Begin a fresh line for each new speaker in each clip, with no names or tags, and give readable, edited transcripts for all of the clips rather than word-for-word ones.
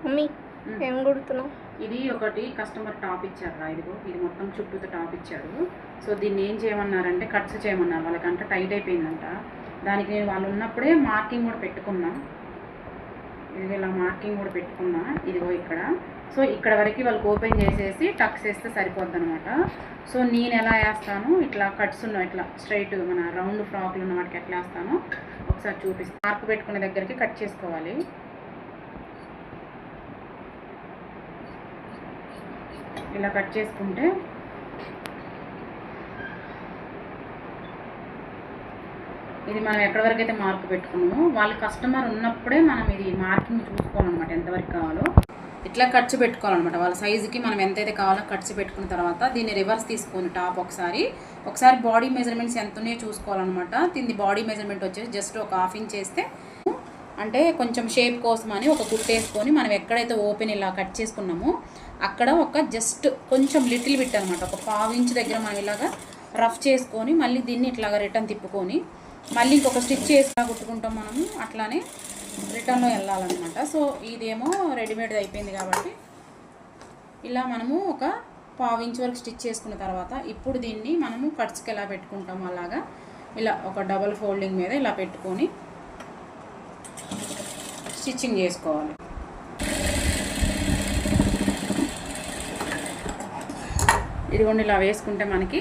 Mummy ఏం కుడుతున్నావు?
ఇది ఒకటి కస్టమర్ టాప్ ఇచ్చారు. ఇదిగో ఇది మొత్తం చుట్టూతో టాప్ ఇచ్చారు. సో దీన్ని ఏం చేయమన్నారంటే కట్స్ చేయమన్నారు. వాళ్ళకంట టైట్ అయిపోయిందంట. దానికి నేను వాళ్ళు ఉన్నప్పుడే మార్కింగ్ కూడా పెట్టుకున్నా. ఇది ఇలా మార్కింగ్ కూడా పెట్టుకున్నా. ఇదిగో ఇక్కడ. సో ఇక్కడ వరకు వాళ్ళకి ఓపెన్ చేసేసి టక్స్ వేస్తే సరిపోద్ది అనమాట. సో నేను ఎలా వేస్తాను, ఇట్లా కట్స్ ఉన్న ఇట్లా స్ట్రైట్ మన రౌండ్ ఫ్రాక్లు ఉన్న వాటికి ఎట్లా వేస్తానో ఒకసారి చూపిస్తాను. మార్క్ పెట్టుకునే దగ్గరికి కట్ చేసుకోవాలి. ఇలా కట్ చేసుకుంటే ఇది మనం ఎక్కడి వరకు అయితే మార్క్ పెట్టుకున్నామో వాళ్ళ కస్టమర్ ఉన్నప్పుడే మనం ఇది మార్కింగ్ చూసుకోవాలన్నమాట, ఎంతవరకు కావాలో. ఇట్లా ఖర్చు పెట్టుకోవాలన్నమాట. వాళ్ళ సైజుకి మనం ఎంతైతే కావాలో ఖర్చు పెట్టుకున్న తర్వాత దీన్ని రివర్స్ తీసుకొని టాప్ ఒకసారి బాడీ మెజర్మెంట్స్ ఎంత ఉన్నాయో చూసుకోవాలన్నమాట. దీన్ని బాడీ మెజర్మెంట్ వచ్చేసి జస్ట్ ఒక 1/2 ఇంచ్ చేస్తే, అంటే కొంచెం షేప్ కోసం అని ఒక కుట్టేసుకొని మనం ఎక్కడైతే ఓపెన్ ఇలా కట్ చేసుకున్నామో అక్కడ ఒక జస్ట్ కొంచెం లిటిల్ బిట్ అనమాట, ఒక 1/2 ఇంచ్ దగ్గర మనం ఇలాగా రఫ్ చేసుకొని మళ్ళీ దీన్ని ఇట్లాగా రిటర్న్ తిప్పుకొని మళ్ళీ ఇంకొక స్టిచ్ చేసి కుట్టుకుంటాం మనము. అట్లానే రిటర్న్లో వెళ్ళాలన్నమాట. సో ఇదేమో రెడీమేడ్ అయిపోయింది కాబట్టి ఇలా మనము ఒక 1/2 ఇంచ్ వరకు స్టిచ్ చేసుకున్న తర్వాత ఇప్పుడు దీన్ని మనము కట్స్కి ఎలా పెట్టుకుంటాము అలాగా ఇలా ఒక డబల్ ఫోల్డింగ్ మీద ఇలా పెట్టుకొని స్టిచ్చింగ్ చేసుకోవాలి. ఇదిగోండి ఇలా వేసుకుంటే మనకి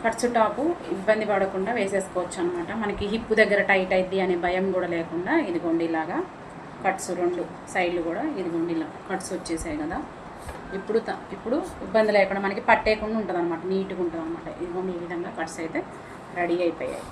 ఖర్చు టాపు ఇబ్బంది పడకుండా వేసేసుకోవచ్చు అనమాట. మనకి హిప్ దగ్గర టైట్ అయింది అనే భయం కూడా లేకుండా ఇదిగోండి ఇలాగా కట్స్ 2 సైడ్లు కూడా ఇదిగోండి ఇలా కట్స్ వచ్చేసాయి కదా. ఇప్పుడు ఇబ్బంది లేకుండా మనకి పట్టేయకుండా ఉంటుంది అనమాట, నీట్గా ఉంటుంది అనమాట. ఇదిగోండి ఈ విధంగా కట్స్ అయితే రెడీ అయిపోయాయి.